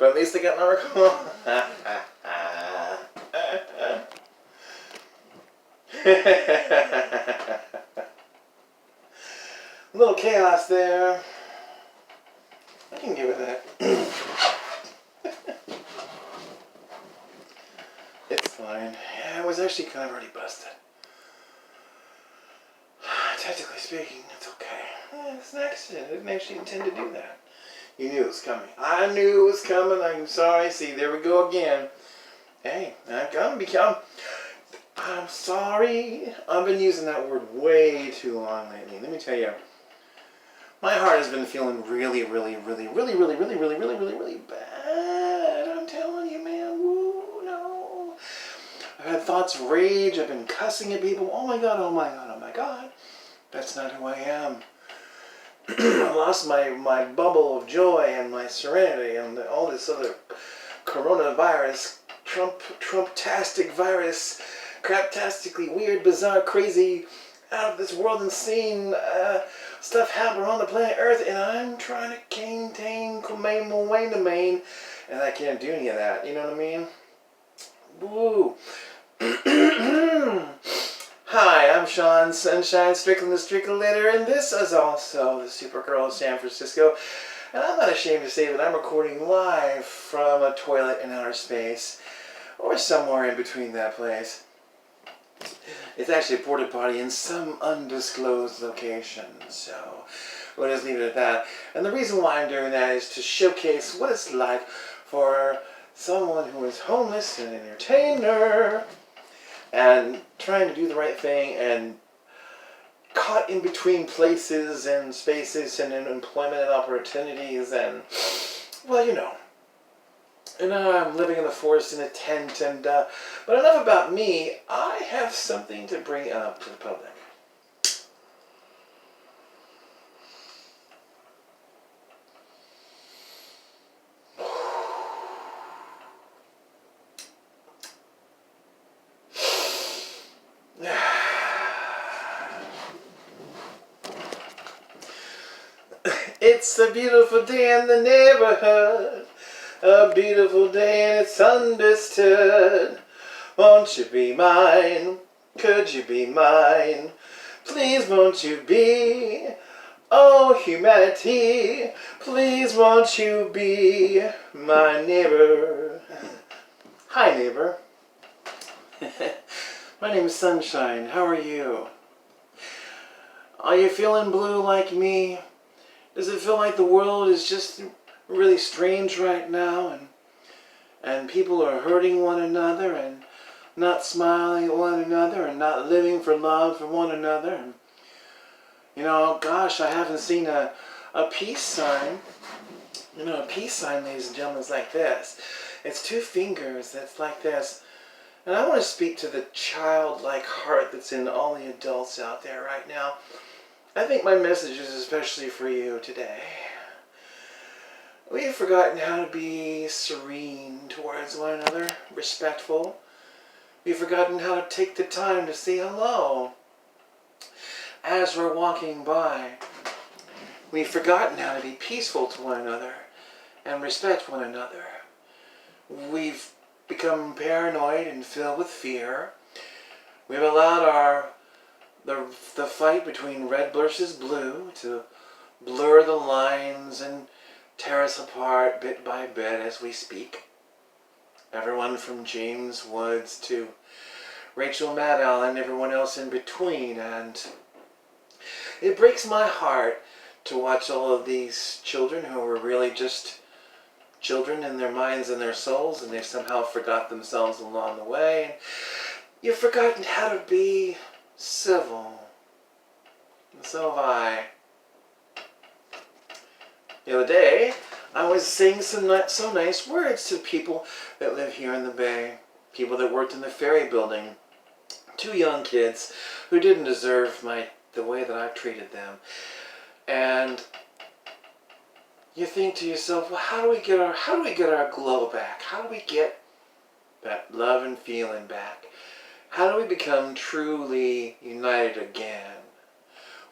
But at least I got my recall. A little chaos there. I can get with that. It's fine. Yeah, it was actually kind of already busted. Technically speaking, it's okay. Yeah, it's an accident. I didn't actually intend to do that. You knew it was coming. I knew it was coming. I'm sorry. See, there we go again. Hey, I'm sorry. I've been using that word way too long lately. Let me tell you. My heart has been feeling really bad. I'm telling you, man. Woo, no. I've had thoughts of rage. I've been cussing at people. Oh my God, oh my God, oh my God. That's not who I am. I lost my bubble of joy and my serenity and all this other coronavirus, Trump-tastic virus, craptastically weird, bizarre, crazy, out of this world insane stuff happening on the planet Earth, and I'm trying to contain Maine, and I can't do any of that. You know what I mean? Woo. Hi, I'm Sean Sunshine Strickland the Strickulator, and this is also the Supergirl of San Francisco. And I'm not ashamed to say that I'm recording live from a toilet in outer space, or somewhere in between that place. It's actually a porta potty in some undisclosed location, so we'll just leave it at that. And the reason why I'm doing that is to showcase what it's like for someone who is homeless and an entertainer and trying to do the right thing and caught in between places and spaces and employment opportunities and, well, you know. And I'm living in the forest in a tent, and but enough about me. I have something to bring up to the public. It's a beautiful day in the neighborhood. A beautiful day and it's understood. Won't you be mine? Could you be mine? Please won't you be? Oh, humanity, please won't you be my neighbor? Hi, neighbor. My name is Sunshine. How are you? Are you feeling blue like me? Does it feel like the world is just really strange right now, and people are hurting one another and not smiling at one another and not living for love for one another? And, you know, gosh, I haven't seen a peace sign. You know, a peace sign, ladies and gentlemen, is like this. It's two fingers that's like this. And I want to speak to the childlike heart that's in all the adults out there right now. I think my message is especially for you today. We have forgotten how to be serene towards one another, respectful. We've forgotten how to take the time to say hello as we're walking by. We've forgotten how to be peaceful to one another and respect one another. We've become paranoid and filled with fear. We've allowed the fight between red versus blue to blur the lines and tear us apart bit by bit as we speak. Everyone from James Woods to Rachel Maddow and everyone else in between. And it breaks my heart to watch all of these children who are really just children in their minds and their souls, and they somehow forgot themselves along the way. And you've forgotten how to be civil. And so have I. The other day, I was saying some not so nice words to people that live here in the Bay. People that worked in the ferry building. Two young kids who didn't deserve the way that I've treated them. And you think to yourself, well, how do we get our glow back? How do we get that love and feeling back? How do we become truly united again?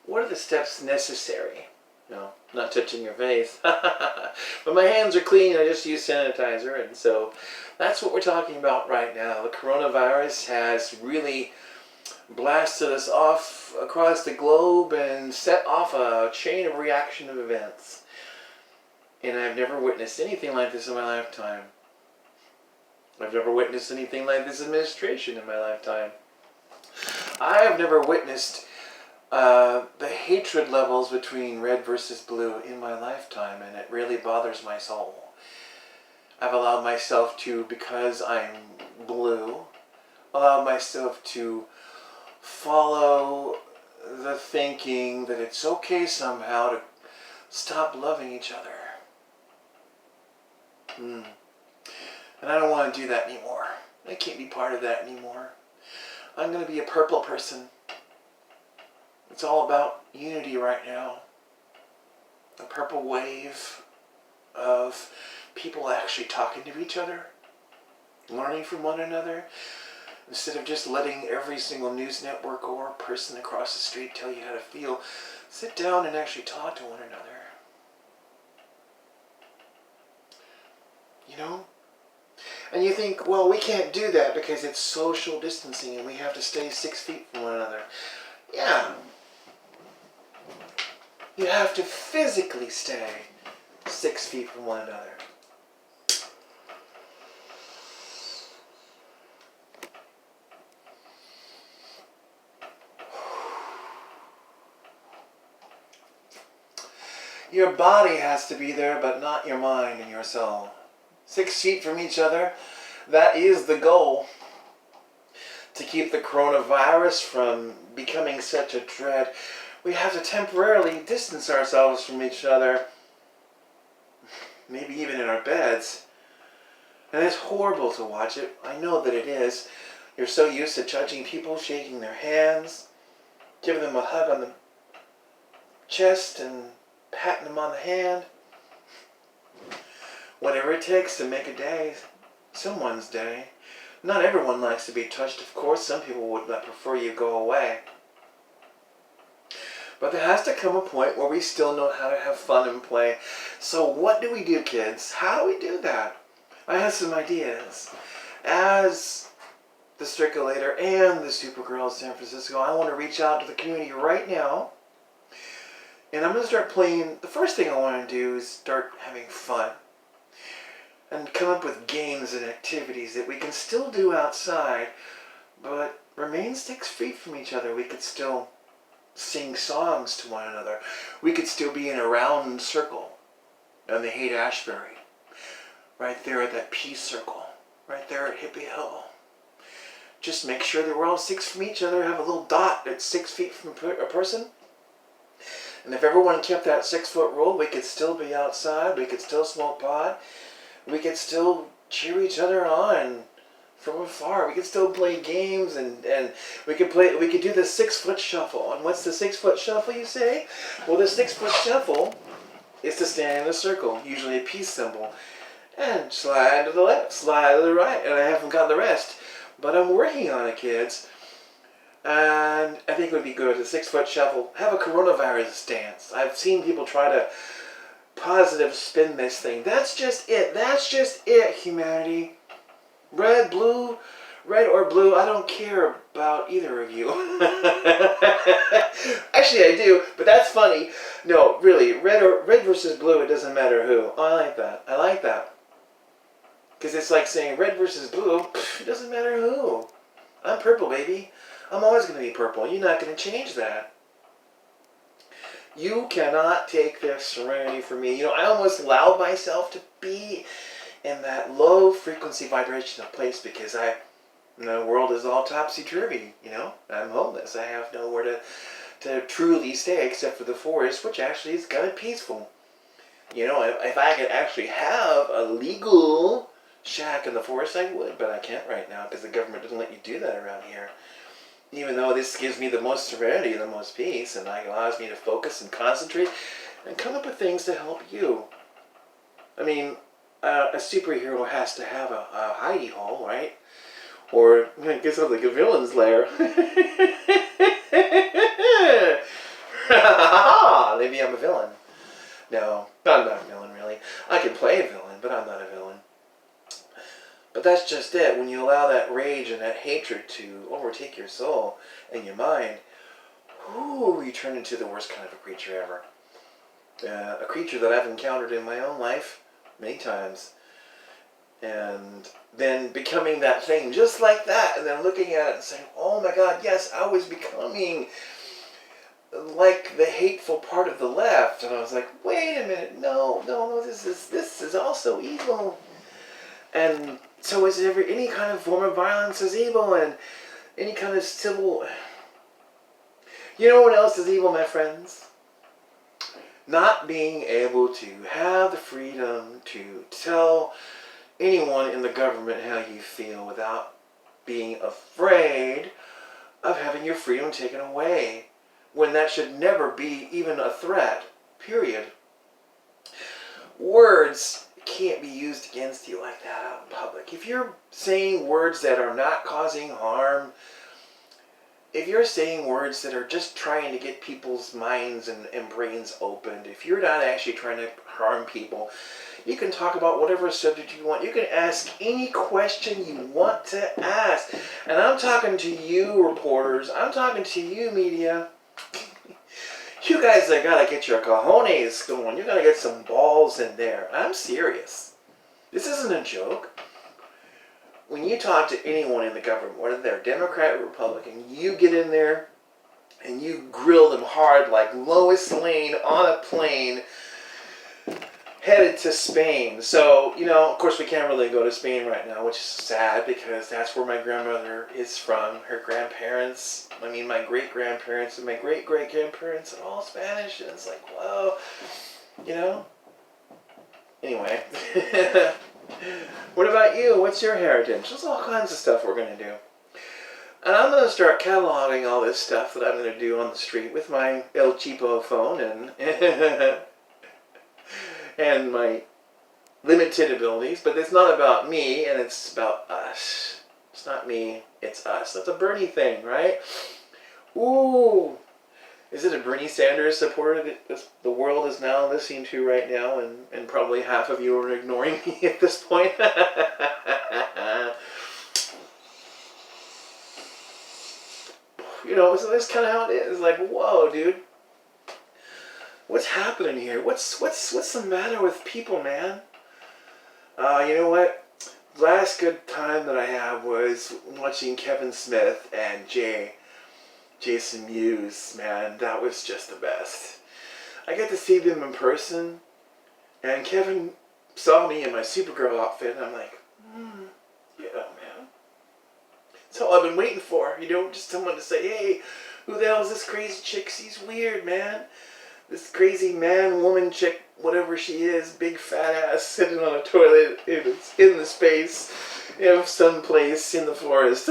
What are the steps necessary? No, not touching your face. But my hands are clean. I just use sanitizer. And so that's what we're talking about right now. The coronavirus has really blasted us off across the globe and set off a chain of reaction of events. And I've never witnessed anything like this in my lifetime. I've never witnessed anything like this administration in my lifetime. I have never witnessed the hatred levels between red versus blue in my lifetime, and it really bothers my soul. I've allowed myself to, because I'm blue, allowed myself to follow the thinking that it's okay somehow to stop loving each other. And I don't want to do that anymore. I can't be part of that anymore. I'm going to be a purple person. It's all about unity right now. A purple wave of people actually talking to each other, learning from one another, instead of just letting every single news network or person across the street tell you how to feel. Sit down and actually talk to one another. You know? And you think, well, we can't do that because it's social distancing and we have to stay 6 feet from one another. Yeah. You have to physically stay 6 feet from one another. Your body has to be there, but not your mind and your soul. 6 feet from each other, that is the goal. To keep the coronavirus from becoming such a dread, we have to temporarily distance ourselves from each other. Maybe even in our beds. And it's horrible to watch it. I know that it is. You're so used to judging people, shaking their hands, giving them a hug on the chest and patting them on the hand. Whatever it takes to make a day someone's day. Not everyone likes to be touched, of course. Some people would prefer you go away. But there has to come a point where we still know how to have fun and play. So what do we do, kids? How do we do that? I have some ideas. As the Striculator and the Supergirl of San Francisco, I want to reach out to the community right now. And I'm going to start playing. The first thing I want to do is start having fun. And come up with games and activities that we can still do outside, but remain 6 feet from each other. We could still sing songs to one another. We could still be in a round circle on the Haight-Ashbury. Right there at that peace circle. Right there at Hippie Hill. Just make sure that we're all 6 from each other. Have a little dot at 6 feet from a person. And if everyone kept that 6 foot rule, we could still be outside. We could still smoke pot. We could still cheer each other on from afar. We could still play games and we could do the 6 foot shuffle. And what's the 6 foot shuffle, you say? Well, the 6 foot shuffle is to stand in a circle, usually a peace symbol. And slide to the left, slide to the right. And I haven't got the rest. But I'm working on it, kids. And I think it would be good. The 6 foot shuffle. Have a coronavirus stance. I've seen people try to positive spin this thing. That's just it. That's just it, humanity. Red, blue, red or blue, I don't care about either of you. Actually, I do, but that's funny. No, really, red versus blue, it doesn't matter who. Oh, I like that. I like that. Because it's like saying red versus blue, it doesn't matter who. I'm purple, baby. I'm always going to be purple. You're not going to change that. You cannot take this serenity from me. You know, I almost allowed myself to be in that low frequency vibrational place because the world is all topsy-turvy, you know. I'm homeless. I have nowhere to truly stay except for the forest, which actually is kind of peaceful. You know, if I could actually have a legal shack in the forest, I would, but I can't right now because the government doesn't let you do that around here. Even though this gives me the most serenity and the most peace, and allows me to focus and concentrate and come up with things to help you. I mean, a superhero has to have a hidey hole, right? Or I guess it's like a villain's lair. Maybe I'm a villain. No, I'm not a villain, really. I can play a villain, but I'm not a villain. But that's just it. When you allow that rage and that hatred to overtake your soul and your mind, you turn into the worst kind of a creature ever. A creature that I've encountered in my own life many times. And then becoming that thing just like that, and then looking at it and saying, oh my God, yes, I was becoming like the hateful part of the left. And I was like, wait a minute, no, this is also evil. And so is any kind of form of violence is evil, and any kind of civil... You know what else is evil, my friends? Not being able to have the freedom to tell anyone in the government how you feel without being afraid of having your freedom taken away, when that should never be even a threat, period. Words can't be used against you like that out in public. If you're saying words that are not causing harm, if you're saying words that are just trying to get people's minds and brains opened, if you're not actually trying to harm people, you can talk about whatever subject you want. You can ask any question you want to ask. And I'm talking to you, reporters. I'm talking to you, media. You guys have got to get your cojones going. You got to get some balls in there. I'm serious. This isn't a joke. When you talk to anyone in the government, whether they're Democrat or Republican, you get in there and you grill them hard like Lois Lane on a plane headed to Spain. So, of course we can't really go to Spain right now, which is sad because that's where my grandmother is from. Her grandparents, my great-grandparents and my great-great-grandparents are all Spanish, and it's like, whoa, Anyway. What about you? What's your heritage? There's all kinds of stuff we're going to do. And I'm going to start cataloging all this stuff that I'm going to do on the street with my El Cheapo phone and my limited abilities. But it's not about me, and it's about us. It's not me, it's us. That's a Bernie thing, right? Ooh. Is it a Bernie Sanders supporter that the world is now listening to right now, and probably half of you are ignoring me at this point? So that's kind of how it is. Like, whoa, dude. What's happening here? What's the matter with people, man? You know what? Last good time that I had was watching Kevin Smith and Jason Mewes, man. That was just the best. I got to see them in person, and Kevin saw me in my Supergirl outfit, and I'm like, yeah, man. That's all I've been waiting for. Just someone to say, hey, who the hell is this crazy chick? She's weird, man. This crazy man, woman, chick, whatever she is, big fat ass sitting on a toilet in the space, someplace in the forest.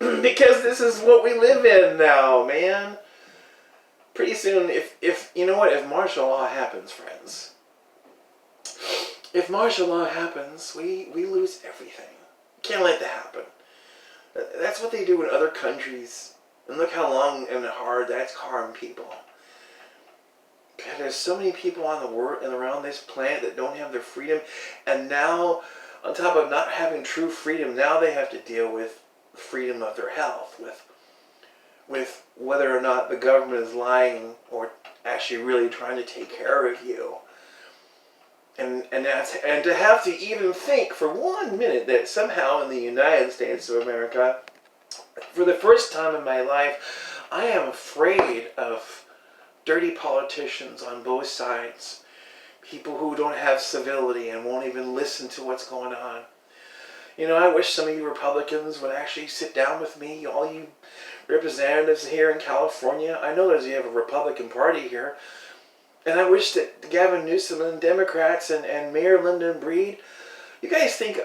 Because this is what we live in now, man. Pretty soon, if martial law happens, friends. If martial law happens, we lose everything. Can't let that happen. That's what they do in other countries. And look how long and hard that's harmed people. God, there's so many people on the world and around this planet that don't have their freedom. And now, on top of not having true freedom, now they have to deal with freedom of their health, with whether or not the government is lying or actually really trying to take care of you. And to have to even think for 1 minute that somehow in the United States of America, for the first time in my life, I am afraid of dirty politicians on both sides. People who don't have civility and won't even listen to what's going on. I wish some of you Republicans would actually sit down with me, all you representatives here in California. I know you have a Republican Party here. And I wish that Gavin Newsom and Democrats and Mayor Lyndon Breed, you guys think,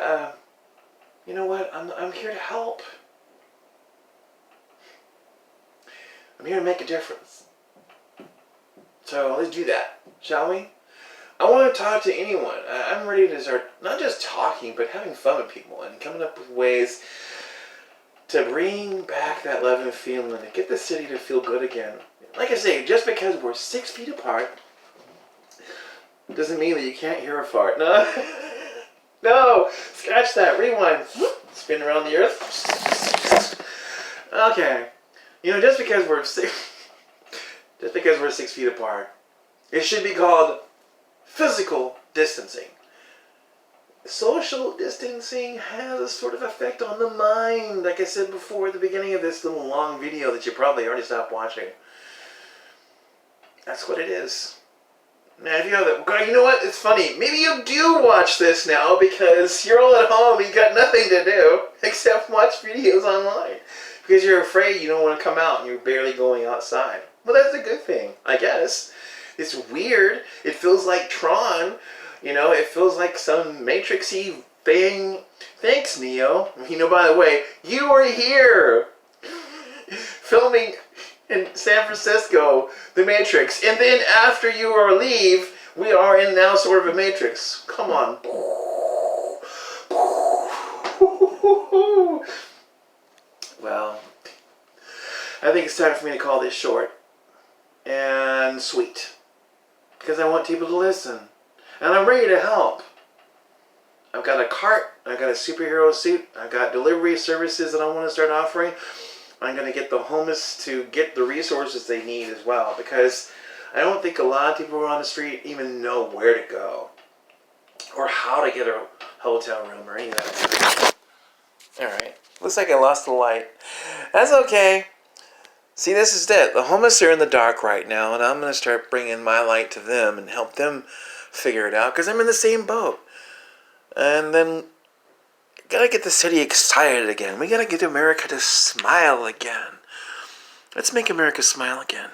you know what, I'm here to help. I'm here to make a difference. So let's do that, shall we? I want to talk to anyone. I'm ready to start not just talking, but having fun with people and coming up with ways to bring back that love and feeling, to get the city to feel good again. Like I say, just because we're 6 feet apart doesn't mean that you can't hear a fart. No, no, scratch that. Rewind. Spin around the earth. Okay, you know, just because we're 6 feet apart, it should be called physical distancing. Social distancing has a sort of effect on the mind, like I said before at the beginning of this little long video that you probably already stopped watching. That's what it is. Now, if you know that, you know what? It's funny. Maybe you do watch this now because you're all at home and you got nothing to do except watch videos online. Because you're afraid you don't want to come out and you're barely going outside. Well, that's a good thing, I guess. It's weird. It feels like Tron. You know, it feels like some Matrix-y thing. Thanks, Neo. You know, by the way, you were here filming in San Francisco, The Matrix. And then after you leave, we are in now sort of a Matrix. Come on. Well, I think it's time for me to call this short and sweet. Because I want people to listen. And I'm ready to help. I've got a cart. I've got a superhero suit. I've got delivery services that I want to start offering. I'm going to get the homeless to get the resources they need as well. Because I don't think a lot of people on the street even know where to go. Or how to get a hotel room or any of that. Alright. Looks like I lost the light. That's okay. See, this is it. The homeless are in the dark right now. And I'm going to start bringing my light to them and help them figure it out, because I'm in the same boat. And then gotta get the city excited again. We gotta get America to smile again. Let's make America smile again.